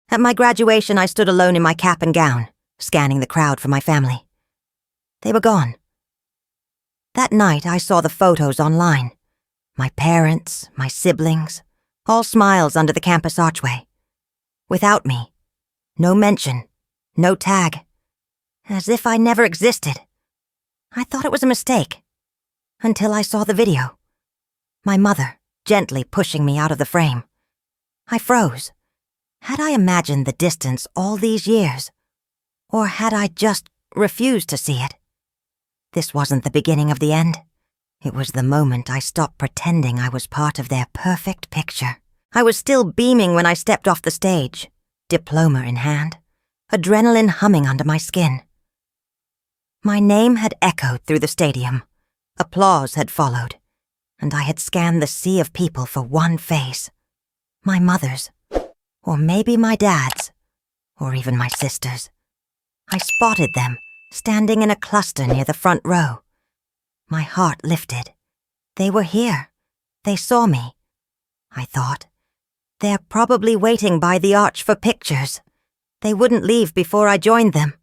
At my graduation, I stood alone in my cap and gown, scanning the crowd for my family. They were gone. That night, I saw the photos online. My parents, my siblings, all smiles under the campus archway. Without me. No mention. No tag. As if I never existed. I thought it was a mistake. Until I saw the video. My mother, gently pushing me out of the frame. I froze. Had I imagined the distance all these years? Or had I just refused to see it? This wasn't the beginning of the end. It was the moment I stopped pretending I was part of their perfect picture. I was still beaming when I stepped off the stage, diploma in hand, adrenaline humming under my skin. My name had echoed through the stadium. Applause had followed, and I had scanned the sea of people for one face. My mother's, or maybe my dad's, or even my sister's. I spotted them, standing in a cluster near the front row. My heart lifted. They were here. They saw me. I thought, they're probably waiting by the arch for pictures. They wouldn't leave before I joined them.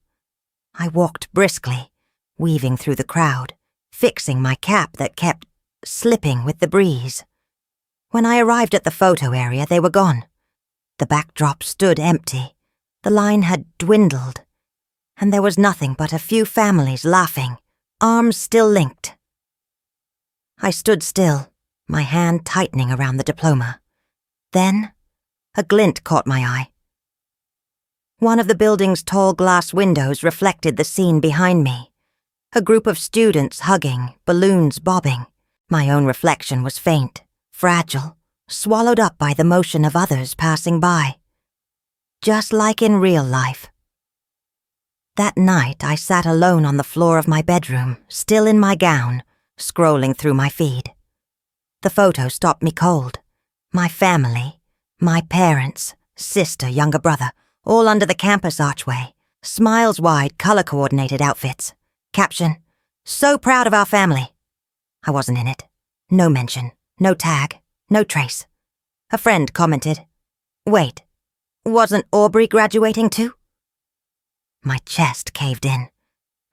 I walked briskly, weaving through the crowd, fixing my cap that kept slipping with the breeze. When I arrived at the photo area, they were gone. The backdrop stood empty. The line had dwindled, and there was nothing but a few families laughing, arms still linked. I stood still, my hand tightening around the diploma. Then, a glint caught my eye. One of the building's tall glass windows reflected the scene behind me. A group of students hugging, balloons bobbing. My own reflection was faint, fragile, swallowed up by the motion of others passing by. Just like in real life. That night, I sat alone on the floor of my bedroom, still in my gown, scrolling through my feed. The photo stopped me cold. My family, my parents, sister, younger brother, all under the campus archway, smiles wide, color-coordinated outfits. Caption, "So proud of our family." I wasn't in it. No mention, no tag, no trace. A friend commented, "Wait, wasn't Aubrey graduating too?" My chest caved in.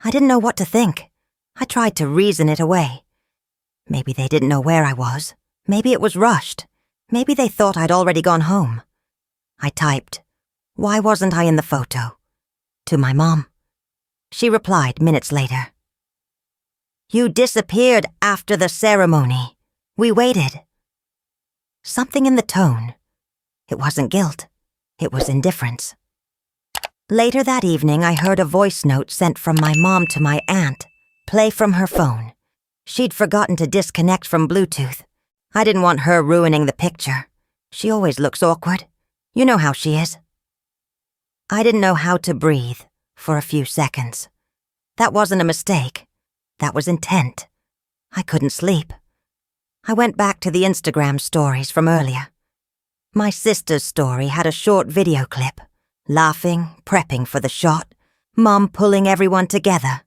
I didn't know what to think. I tried to reason it away. Maybe they didn't know where I was. Maybe it was rushed. Maybe they thought I'd already gone home. I typed, "Why wasn't I in the photo?" to my mom. She replied minutes later. "You disappeared after the ceremony. We waited." Something in the tone. It wasn't guilt. It was indifference. Later that evening, I heard a voice note sent from my mom to my aunt, play from her phone. She'd forgotten to disconnect from Bluetooth. I didn't want her ruining the picture. She always looks awkward. You know how she is. I didn't know how to breathe for a few seconds. That wasn't a mistake. That was intent. I couldn't sleep. I went back to the Instagram stories from earlier. My sister's story had a short video clip, laughing, prepping for the shot, Mom pulling everyone together.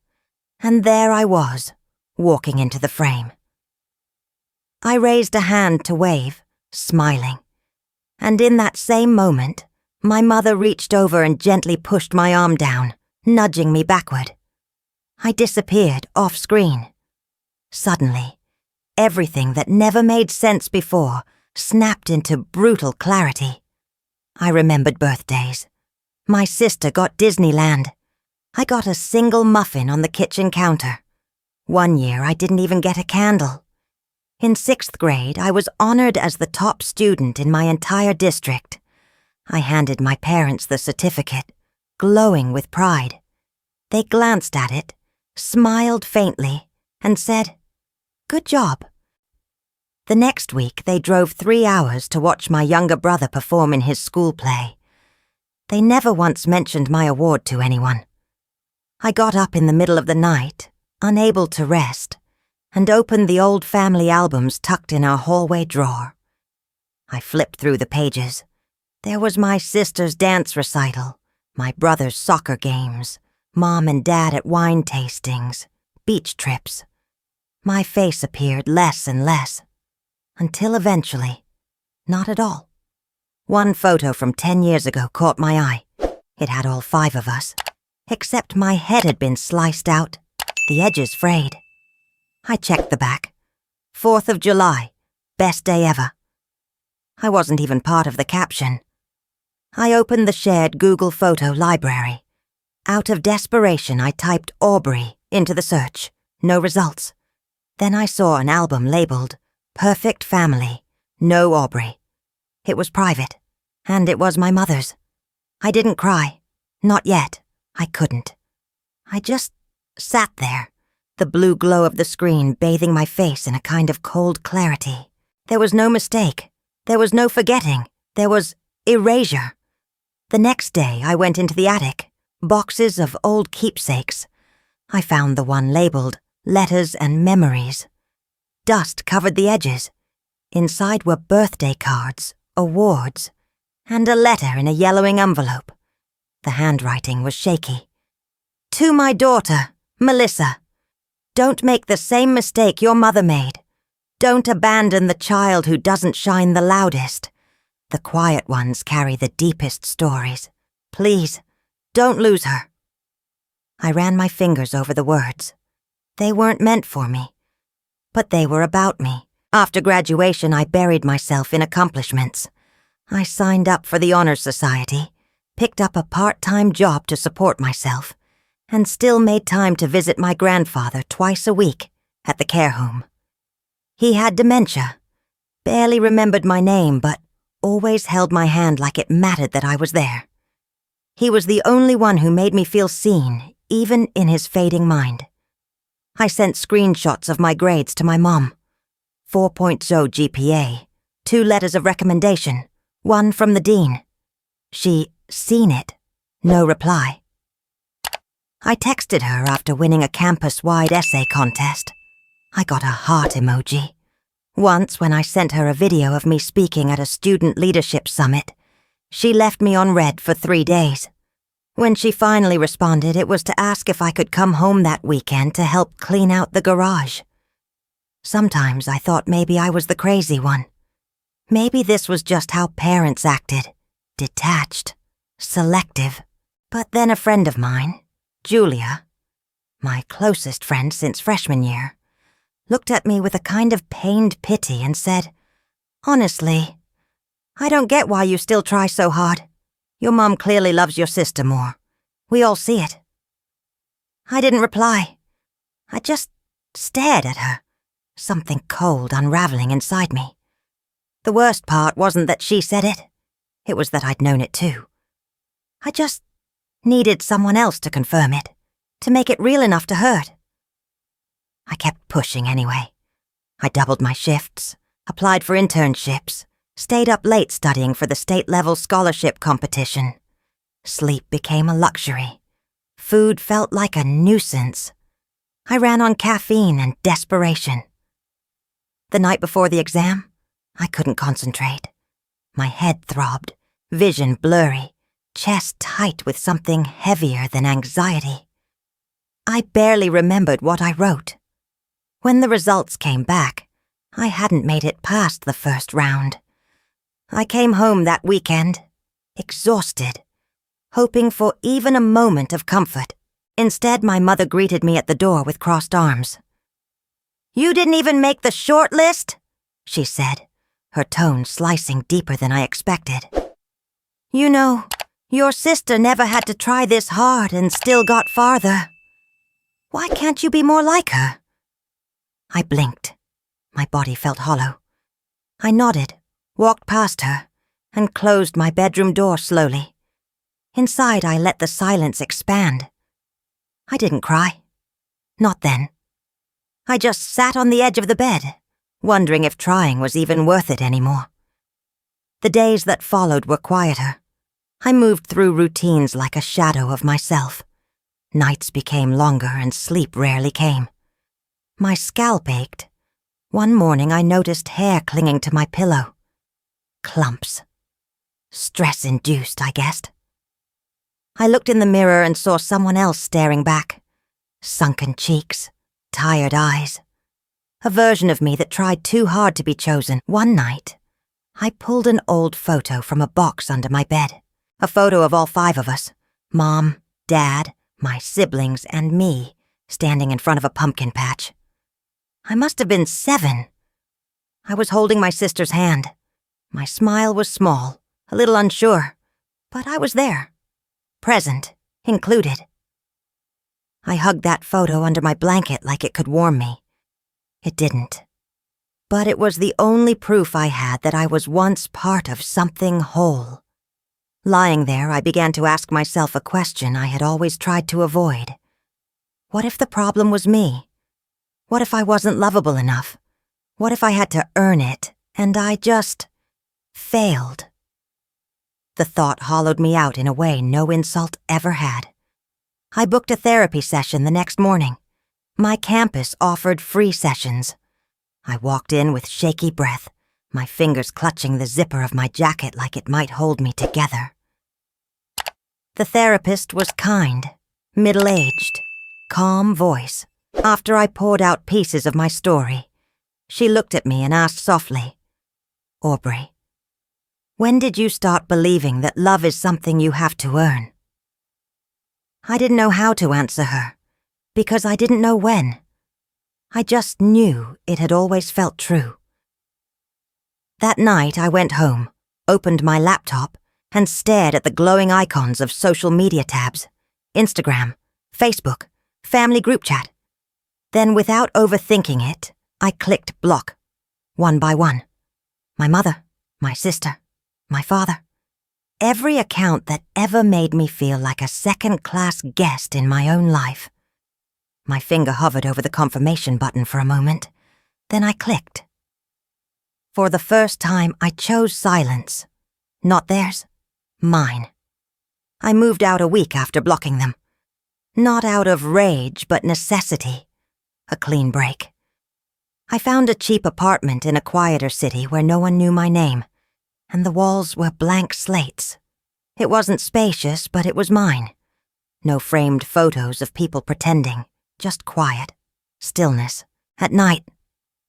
And there I was, walking into the frame. I raised a hand to wave, smiling. And in that same moment, my mother reached over and gently pushed my arm down, nudging me backward. I disappeared off screen. Suddenly, everything that never made sense before snapped into brutal clarity. I remembered birthdays. My sister got Disneyland. I got a single muffin on the kitchen counter. One year, I didn't even get a candle. In 6th grade, I was honored as the top student in my entire district. I handed my parents the certificate, glowing with pride. They glanced at it, smiled faintly, and said, "Good job." The next week, they drove 3 hours to watch my younger brother perform in his school play. They never once mentioned my award to anyone. I got up in the middle of the night, unable to rest, and opened the old family albums tucked in our hallway drawer. I flipped through the pages. There was my sister's dance recital, my brother's soccer games, Mom and Dad at wine tastings, beach trips. My face appeared less and less, until eventually, not at all. One photo from 10 years ago caught my eye. It had all 5 of us, except my head had been sliced out, the edges frayed. I checked the back. 4th of July, best day ever. I wasn't even part of the caption. I opened the shared Google Photo library. Out of desperation, I typed Aubrey into the search. No results. Then I saw an album labeled Perfect Family, No Aubrey. It was private, and it was my mother's. I didn't cry. Not yet. I couldn't. I just sat there, the blue glow of the screen bathing my face in a kind of cold clarity. There was no mistake. There was no forgetting. There was erasure. The next day, I went into the attic. Boxes of old keepsakes. I found the one labeled Letters and Memories. Dust covered the edges. Inside were birthday cards, awards, and a letter in a yellowing envelope. The handwriting was shaky. To my daughter, Melissa. Don't make the same mistake your mother made. Don't abandon the child who doesn't shine the loudest. The quiet ones carry the deepest stories. Please, don't lose her. I ran my fingers over the words. They weren't meant for me, but they were about me. After graduation, I buried myself in accomplishments. I signed up for the Honor Society, picked up a part-time job to support myself, and still made time to visit my grandfather twice a week at the care home. He had dementia, barely remembered my name, but always held my hand like it mattered that I was there. He was the only one who made me feel seen, even in his fading mind. I sent screenshots of my grades to my mom. 4.0 GPA, 2 letters of recommendation, 1 from the dean. She seen it, no reply. I texted her after winning a campus-wide essay contest. I got a heart emoji. Once, when I sent her a video of me speaking at a student leadership summit, she left me on red for 3 days. When she finally responded, it was to ask if I could come home that weekend to help clean out the garage. Sometimes I thought maybe I was the crazy one. Maybe this was just how parents acted. Detached. Selective. But then a friend of mine, Julia, my closest friend since freshman year, looked at me with a kind of pained pity and said, "Honestly, I don't get why you still try so hard. Your mom clearly loves your sister more. We all see it." I didn't reply. I just stared at her, something cold unraveling inside me. The worst part wasn't that she said it. It was that I'd known it too. I just needed someone else to confirm it, to make it real enough to hurt. I kept pushing anyway. I doubled my shifts, applied for internships, stayed up late studying for the state-level scholarship competition. Sleep became a luxury. Food felt like a nuisance. I ran on caffeine and desperation. The night before the exam, I couldn't concentrate. My head throbbed, vision blurry, chest tight with something heavier than anxiety. I barely remembered what I wrote. When the results came back, I hadn't made it past the first round. I came home that weekend, exhausted, hoping for even a moment of comfort. Instead, my mother greeted me at the door with crossed arms. "You didn't even make the short list?" she said, her tone slicing deeper than I expected. "You know, your sister never had to try this hard and still got farther. Why can't you be more like her?" I blinked. My body felt hollow. I nodded, walked past her, and closed my bedroom door slowly. Inside, I let the silence expand. I didn't cry. Not then. I just sat on the edge of the bed, wondering if trying was even worth it anymore. The days that followed were quieter. I moved through routines like a shadow of myself. Nights became longer and sleep rarely came. My scalp ached. One morning I noticed hair clinging to my pillow. Clumps. Stress-induced, I guessed. I looked in the mirror and saw someone else staring back. Sunken cheeks, tired eyes. A version of me that tried too hard to be chosen. One night, I pulled an old photo from a box under my bed. A photo of all 5 of us. Mom, Dad, my siblings, and me, standing in front of a pumpkin patch. I must have been 7. I was holding my sister's hand. My smile was small, a little unsure, but I was there. Present, included. I hugged that photo under my blanket like it could warm me. It didn't. But it was the only proof I had that I was once part of something whole. Lying there, I began to ask myself a question I had always tried to avoid. What if the problem was me? What if I wasn't lovable enough? What if I had to earn it, and I just failed? The thought hollowed me out in a way no insult ever had. I booked a therapy session the next morning. My campus offered free sessions. I walked in with shaky breath, my fingers clutching the zipper of my jacket like it might hold me together. The therapist was kind, middle-aged, calm voice. After I poured out pieces of my story, she looked at me and asked softly, "Aubrey, when did you start believing that love is something you have to earn?" I didn't know how to answer her, because I didn't know when. I just knew it had always felt true. That night I went home, opened my laptop, and stared at the glowing icons of social media tabs, Instagram, Facebook, family group chat. Then, without overthinking it, I clicked block, one by one. My mother, my sister, my father. Every account that ever made me feel like a second-class guest in my own life. My finger hovered over the confirmation button for a moment. Then I clicked. For the first time, I chose silence. Not theirs, mine. I moved out a week after blocking them. Not out of rage, but necessity. A clean break. I found a cheap apartment in a quieter city where no one knew my name, and the walls were blank slates. It wasn't spacious, but it was mine. No framed photos of people pretending, just quiet, stillness. At night,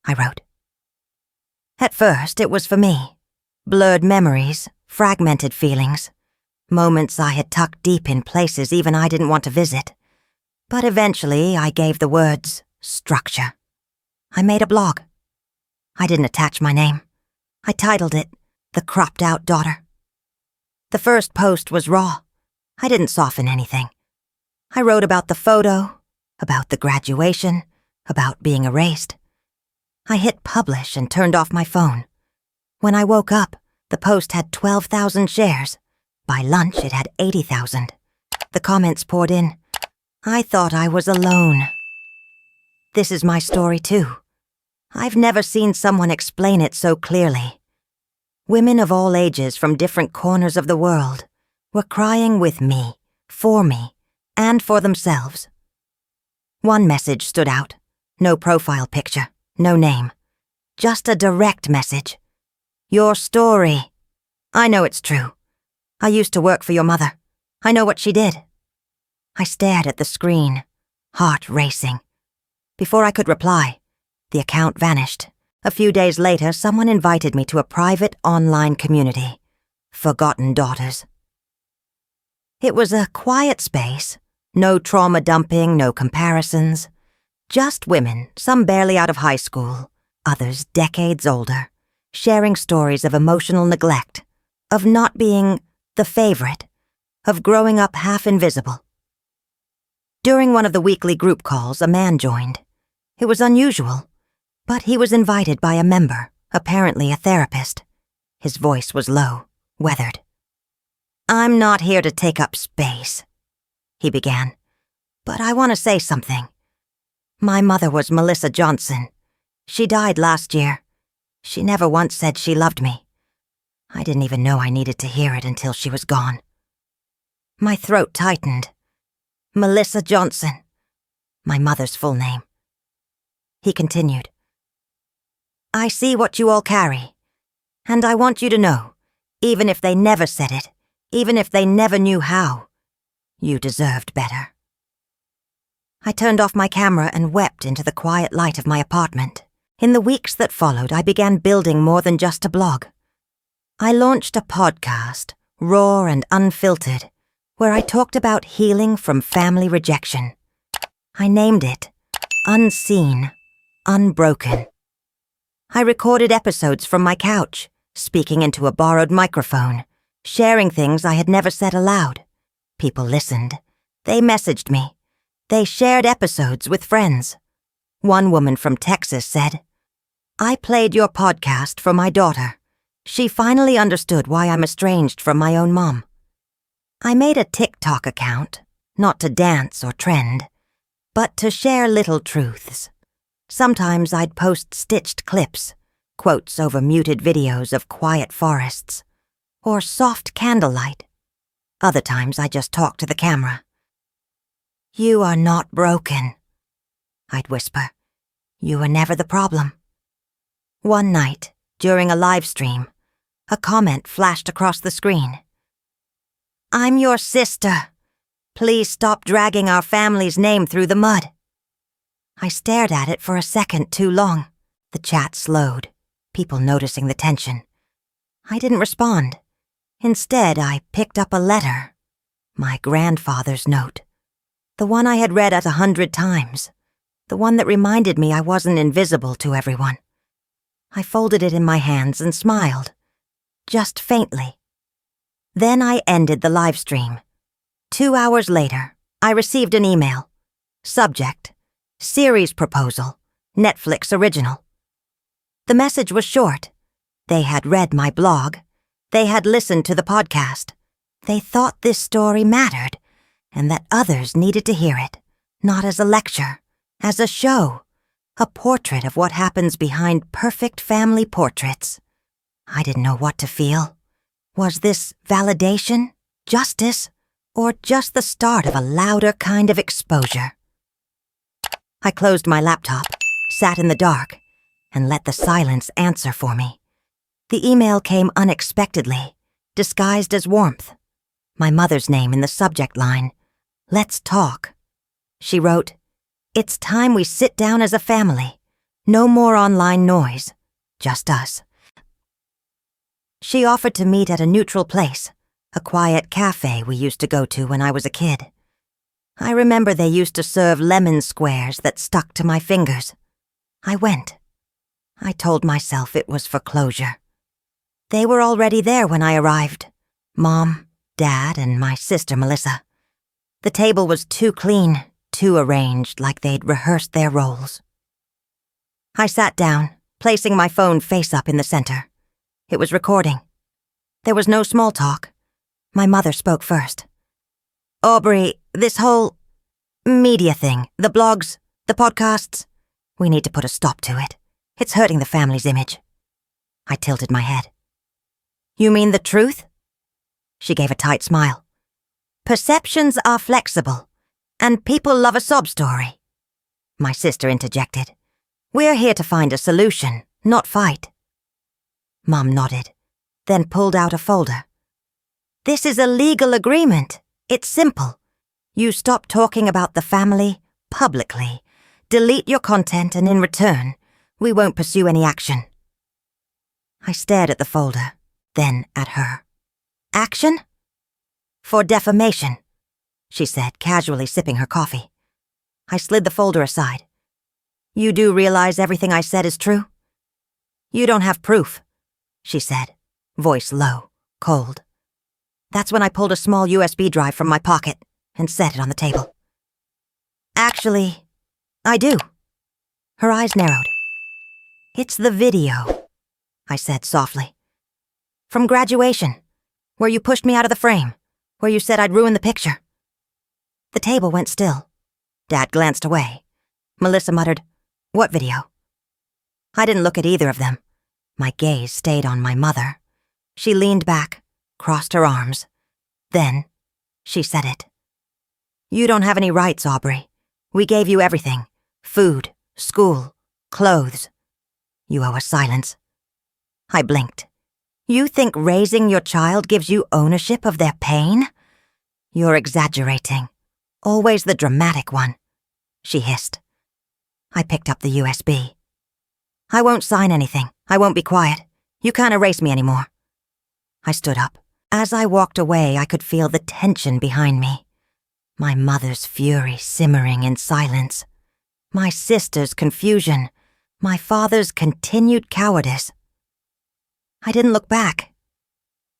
I wrote. At first, it was for me. Blurred memories, fragmented feelings, moments I had tucked deep in places even I didn't want to visit. But eventually, I gave the words structure. I made a blog. I didn't attach my name. I titled it, The Cropped Out Daughter. The first post was raw. I didn't soften anything. I wrote about the photo, about the graduation, about being erased. I hit publish and turned off my phone. When I woke up, the post had 12,000 shares. By lunch, it had 80,000. The comments poured in. I thought I was alone. This is my story, too. I've never seen someone explain it so clearly. Women of all ages from different corners of the world were crying with me, and for themselves. One message stood out. No profile picture, no name. Just a direct message. Your story. I know it's true. I used to work for your mother. I know what she did. I stared at the screen, heart racing. Before I could reply, the account vanished. A few days later, someone invited me to a private online community, Forgotten Daughters. It was a quiet space, no trauma dumping, no comparisons. Just women, some barely out of high school, others decades older, sharing stories of emotional neglect, of not being the favorite, of growing up half invisible. During one of the weekly group calls, a man joined. It was unusual, but he was invited by a member, apparently a therapist. His voice was low, weathered. "I'm not here to take up space," he began, "but I want to say something. My mother was Melissa Johnson. She died last year. She never once said she loved me. I didn't even know I needed to hear it until she was gone." My throat tightened. Melissa Johnson, my mother's full name. He continued. "I see what you all carry, and I want you to know, even if they never said it, even if they never knew how, you deserved better." I turned off my camera and wept into the quiet light of my apartment. In the weeks that followed, I began building more than just a blog. I launched a podcast, raw and unfiltered, where I talked about healing from family rejection. I named it Unseen, Unbroken. I recorded episodes from my couch, speaking into a borrowed microphone, sharing things I had never said aloud. People listened. They messaged me. They shared episodes with friends. One woman from Texas said, "I played your podcast for my daughter. She finally understood why I'm estranged from my own mom." I made a TikTok account, not to dance or trend, but to share little truths. Sometimes I'd post stitched clips, quotes over muted videos of quiet forests, or soft candlelight. Other times I just talked to the camera. "You are not broken," I'd whisper. "You were never the problem." One night, during a live stream, a comment flashed across the screen. "I'm your sister. Please stop dragging our family's name through the mud." I stared at it for a second too long. The chat slowed, people noticing the tension. I didn't respond. Instead, I picked up a letter. My grandfather's note. The one I had read 100 times. The one that reminded me I wasn't invisible to everyone. I folded it in my hands and smiled. Just faintly. Then I ended the live stream. 2 hours later, I received an email. Subject: Series proposal, Netflix original. The message was short. They had read my blog. They had listened to the podcast. They thought this story mattered, and that others needed to hear it, not as a lecture, as a show, a portrait of what happens behind perfect family portraits. I didn't know what to feel. Was this validation, justice, or just the start of a louder kind of exposure? I closed my laptop, sat in the dark, and let the silence answer for me. The email came unexpectedly, disguised as warmth. My mother's name in the subject line. "Let's talk." She wrote, "It's time we sit down as a family. No more online noise. Just us." She offered to meet at a neutral place, a quiet cafe we used to go to when I was a kid. I remember they used to serve lemon squares that stuck to my fingers. I went. I told myself it was for closure. They were already there when I arrived. Mom, Dad, and my sister Melissa. The table was too clean, too arranged like they'd rehearsed their roles. I sat down, placing my phone face up in the center. It was recording. There was no small talk. My mother spoke first. "Aubrey, this whole media thing, the blogs, the podcasts, we need to put a stop to it. It's hurting the family's image." I tilted my head. "You mean the truth?" She gave a tight smile. "Perceptions are flexible, and people love a sob story." My sister interjected. "We're here to find a solution, not fight." Mom nodded, then pulled out a folder. "This is a legal agreement. It's simple. You stop talking about the family publicly, delete your content, and in return, we won't pursue any action." I stared at the folder, then at her. "Action?" "For defamation," she said, casually sipping her coffee. I slid the folder aside. "You do realize everything I said is true?" "You don't have proof," she said, voice low, cold. That's when I pulled a small USB drive from my pocket and set it on the table. "Actually, I do." Her eyes narrowed. "It's the video," I said softly. "From graduation, where you pushed me out of the frame, where you said I'd ruin the picture." The table went still. Dad glanced away. Melissa muttered, "What video?" I didn't look at either of them. My gaze stayed on my mother. She leaned back, crossed her arms. Then, she said it. "You don't have any rights, Aubrey. We gave you everything. Food, school, clothes. You owe us silence." I blinked. "You think raising your child gives you ownership of their pain? You're exaggerating. Always the dramatic one," she hissed. I picked up the USB. "I won't sign anything. I won't be quiet. You can't erase me anymore." I stood up. As I walked away, I could feel the tension behind me. My mother's fury simmering in silence. My sister's confusion. My father's continued cowardice. I didn't look back.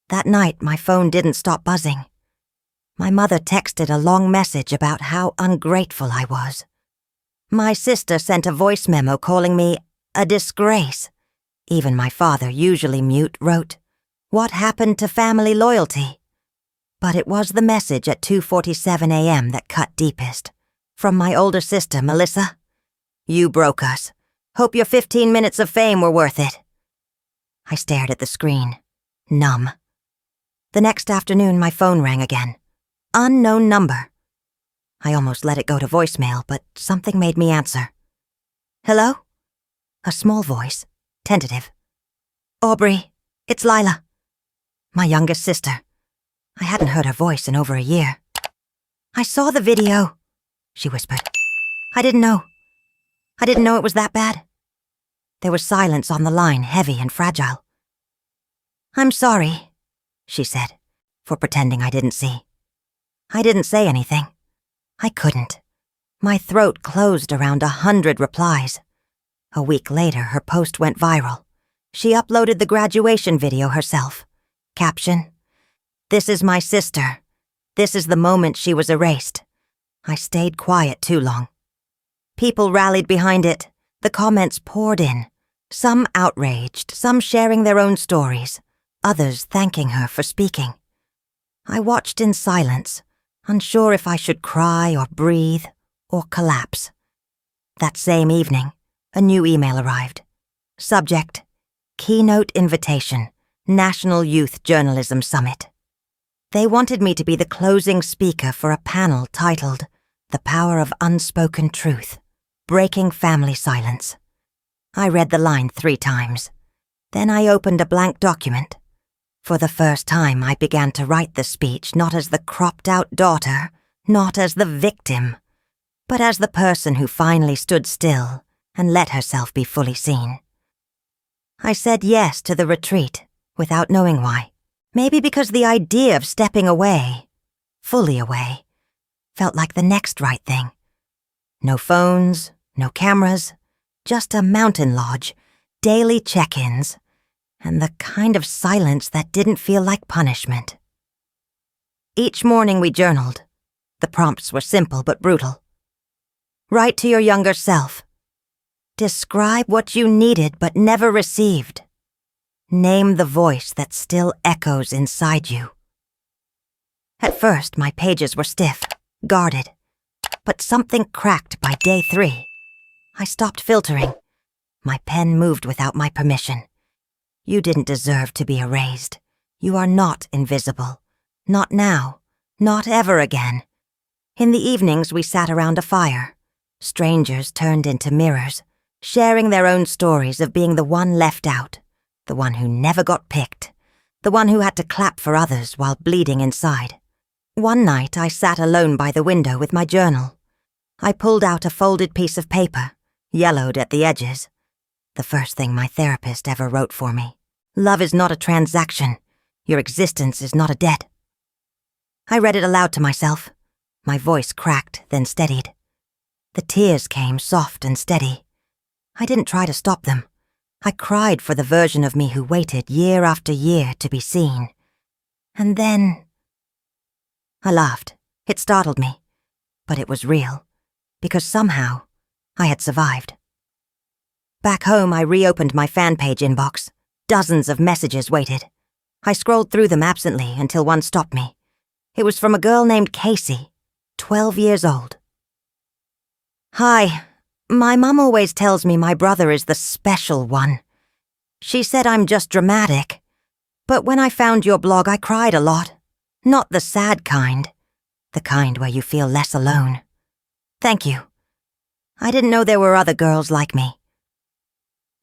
That night, my phone didn't stop buzzing. My mother texted a long message about how ungrateful I was. My sister sent a voice memo calling me a disgrace. Even my father, usually mute, wrote, "What happened to family loyalty?" But it was the message at 2:47 a.m. that cut deepest. From my older sister, Melissa. "You broke us. Hope your 15 minutes of fame were worth it." I stared at the screen, numb. The next afternoon, my phone rang again. Unknown number. I almost let it go to voicemail, but something made me answer. "Hello?" A small voice, tentative. "Aubrey, it's Lila." My youngest sister. I hadn't heard her voice in over a year. "I saw the video," she whispered. I didn't know it was that bad." There was silence on the line, heavy and fragile. "I'm sorry," she said, for pretending I didn't see. I didn't say anything. I couldn't. My throat closed around 100 replies. A week later, her post went viral. She uploaded the graduation video herself. Caption, "This is my sister. This is the moment she was erased." I stayed quiet too long. People rallied behind it. The comments poured in. Some outraged, some sharing their own stories, others thanking her for speaking. I watched in silence, unsure if I should cry or breathe or collapse. That same evening, a new email arrived. Subject, Keynote Invitation, National Youth Journalism Summit. They wanted me to be the closing speaker for a panel titled The Power of Unspoken Truth, Breaking Family Silence. I read the line 3 times. Then I opened a blank document. For the first time, I began to write the speech not as the cropped-out daughter, not as the victim, but as the person who finally stood still and let herself be fully seen. I said yes to the retreat, without knowing why. Maybe because the idea of stepping away, fully away, felt like the next right thing. No phones, no cameras, just a mountain lodge, daily check-ins, and the kind of silence that didn't feel like punishment. Each morning we journaled. The prompts were simple but brutal. Write to your younger self. Describe what you needed but never received. Name the voice that still echoes inside you. At first, my pages were stiff, guarded, but something cracked by day 3. I stopped filtering. My pen moved without my permission. You didn't deserve to be erased. You are not invisible. Not now. Not ever again. In the evenings, we sat around a fire. Strangers turned into mirrors, sharing their own stories of being the one left out, the one who never got picked, the one who had to clap for others while bleeding inside. One night, I sat alone by the window with my journal. I pulled out a folded piece of paper, yellowed at the edges. The first thing my therapist ever wrote for me. Love is not a transaction. Your existence is not a debt. I read it aloud to myself. My voice cracked, then steadied. The tears came soft and steady. I didn't try to stop them. I cried for the version of me who waited year after year to be seen. And then... I laughed. It startled me. But it was real. Because somehow, I had survived. Back home, I reopened my fan page inbox. Dozens of messages waited. I scrolled through them absently until one stopped me. It was from a girl named Casey, 12 years old. Hi, my mom always tells me my brother is the special one. She said I'm just dramatic. But when I found your blog, I cried a lot. Not the sad kind. The kind where you feel less alone. Thank you. I didn't know there were other girls like me.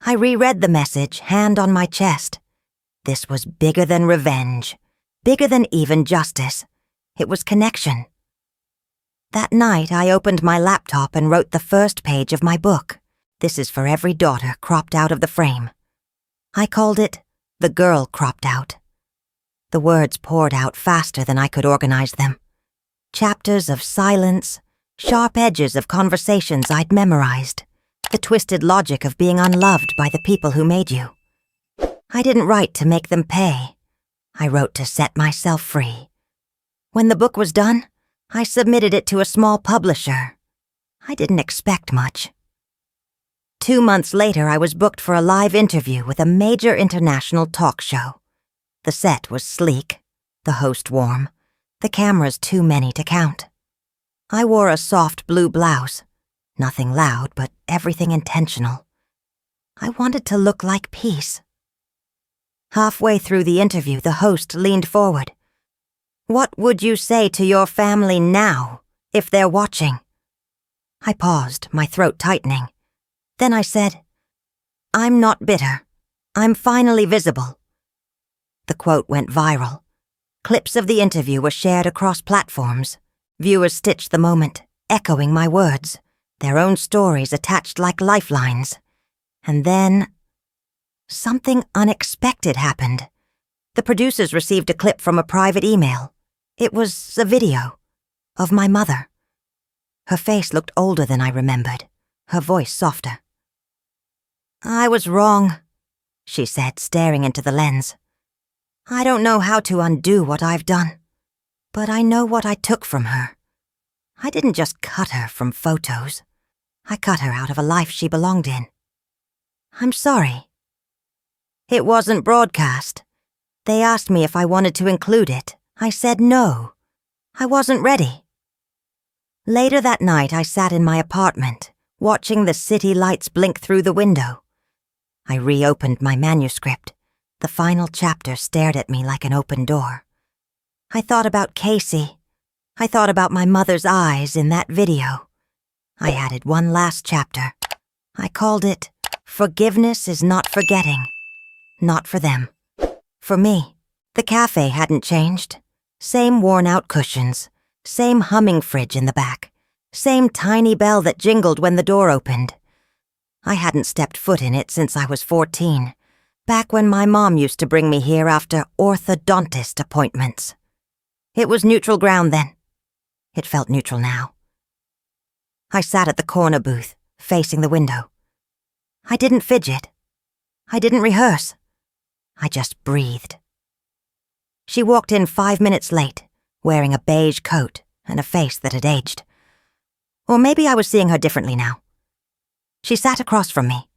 I reread the message, hand on my chest. This was bigger than revenge, bigger than even justice. It was connection. That night, I opened my laptop and wrote the first page of my book. This is for every daughter cropped out of the frame. I called it The Girl Cropped Out. The words poured out faster than I could organize them. Chapters of silence, sharp edges of conversations I'd memorized, the twisted logic of being unloved by the people who made you. I didn't write to make them pay. I wrote to set myself free. When the book was done, I submitted it to a small publisher. I didn't expect much. 2 months later, I was booked for a live interview with a major international talk show. The set was sleek, the host warm, the cameras too many to count. I wore a soft blue blouse, nothing loud but everything intentional. I wanted to look like peace. Halfway through the interview, the host leaned forward. "What would you say to your family now, if they're watching?" I paused, my throat tightening. Then I said, "I'm not bitter. I'm finally visible." The quote went viral. Clips of the interview were shared across platforms. Viewers stitched the moment, echoing my words, their own stories attached like lifelines. And then something unexpected happened. The producers received a clip from a private email. It was a video of my mother. Her face looked older than I remembered, her voice softer. "I was wrong," she said, staring into the lens. "I don't know how to undo what I've done, but I know what I took from her. I didn't just cut her from photos. I cut her out of a life she belonged in. I'm sorry." It wasn't broadcast. They asked me if I wanted to include it. I said no. I wasn't ready. Later that night, I sat in my apartment, watching the city lights blink through the window. I reopened my manuscript. The final chapter stared at me like an open door. I thought about Casey. I thought about my mother's eyes in that video. I added one last chapter. I called it, "Forgiveness is not forgetting." Not for them. For me. The cafe hadn't changed. Same worn-out cushions. Same humming fridge in the back. Same tiny bell that jingled when the door opened. I hadn't stepped foot in it since I was 14, back when my mom used to bring me here after orthodontist appointments. It was neutral ground then. It felt neutral now. I sat at the corner booth, facing the window. I didn't fidget. I didn't rehearse. I just breathed. She walked in 5 minutes late, wearing a beige coat and a face that had aged. Or maybe I was seeing her differently now. She sat across from me.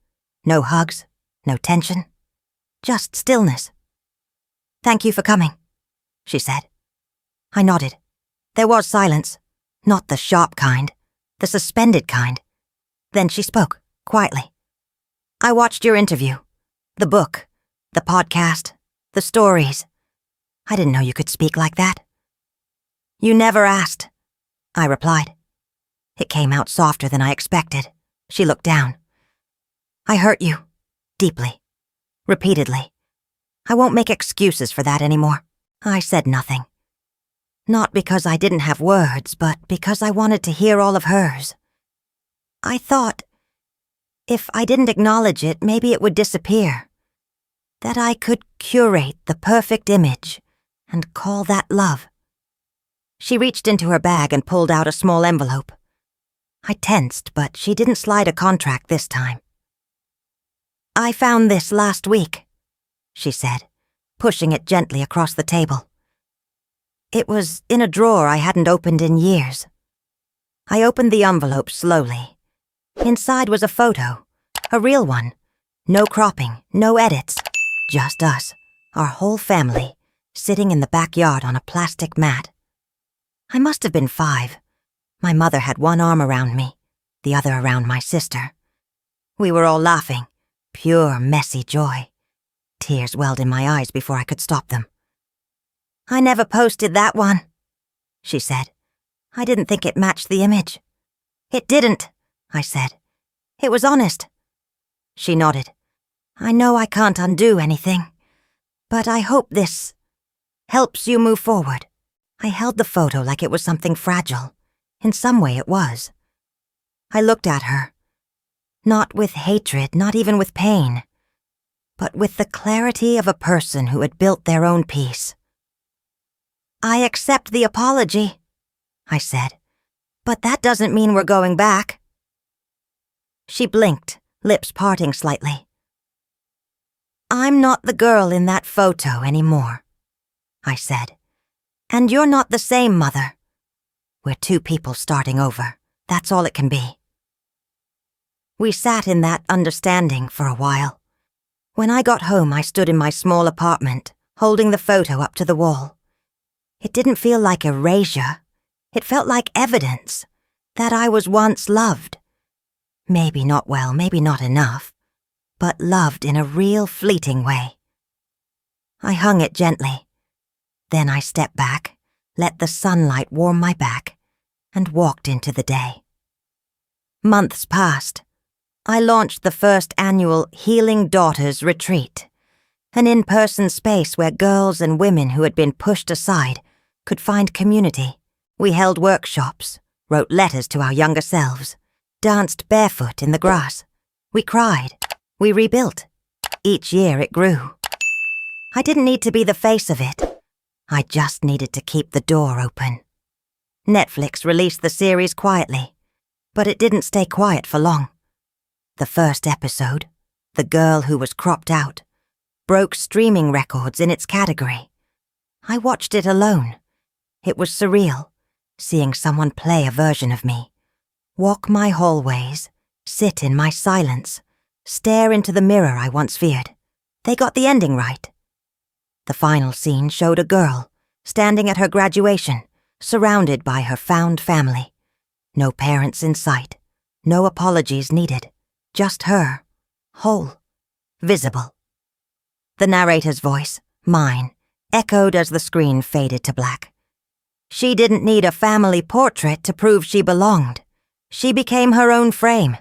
No hugs, no tension, just stillness. "Thank you for coming," she said. I nodded. There was silence, not the sharp kind, the suspended kind. Then she spoke, quietly. "I watched your interview, the book, the podcast, the stories. I didn't know you could speak like that." "You never asked," I replied. It came out softer than I expected. She looked down. "I hurt you, deeply, repeatedly. I won't make excuses for that anymore." I said nothing. Not because I didn't have words, but because I wanted to hear all of hers. I thought, if I didn't acknowledge it, maybe it would disappear. That I could curate the perfect image and call that love. She reached into her bag and pulled out a small envelope. I tensed, but she didn't slide a contract this time. "I found this last week," she said, pushing it gently across the table. It was in a drawer I hadn't opened in years. I opened the envelope slowly. Inside was a photo, a real one. No cropping, no edits, just us, our whole family, sitting in the backyard on a plastic mat. I must have been 5. My mother had one arm around me, the other around my sister. We were all laughing, pure, messy joy. Tears welled in my eyes before I could stop them. "I never posted that one," she said. "I didn't think it matched the image." "It didn't," I said. "It was honest." She nodded. "I know I can't undo anything, but I hope this helps you move forward." I held the photo like it was something fragile. In some way it was. I looked at her. Not with hatred, not even with pain, but with the clarity of a person who had built their own peace. I accept the apology, I said, but that doesn't mean we're going back. She blinked, lips parting slightly. I'm not the girl in that photo anymore, I said, and you're not the same mother. We're two people starting over. That's all it can be. We sat in that understanding for a while. When I got home, I stood in my small apartment, holding the photo up to the wall. It didn't feel like erasure. It felt like evidence that I was once loved. Maybe not well, maybe not enough, but loved in a real fleeting way. I hung it gently. Then I stepped back, let the sunlight warm my back, and walked into the day. Months passed. I launched the first annual Healing Daughters Retreat, an in-person space where girls and women who had been pushed aside could find community. We held workshops, wrote letters to our younger selves, danced barefoot in the grass. We cried. We rebuilt. Each year it grew. I didn't need to be the face of it. I just needed to keep the door open. Netflix released the series quietly, but it didn't stay quiet for long. The first episode, The Girl Who Was Cropped Out, broke streaming records in its category. I watched it alone. It was surreal, seeing someone play a version of me, walk my hallways, sit in my silence, stare into the mirror I once feared. They got the ending right. The final scene showed a girl standing at her graduation, surrounded by her found family. No parents in sight, no apologies needed, just her, whole, visible. The narrator's voice, mine, echoed as the screen faded to black. She didn't need a family portrait to prove she belonged. She became her own frame.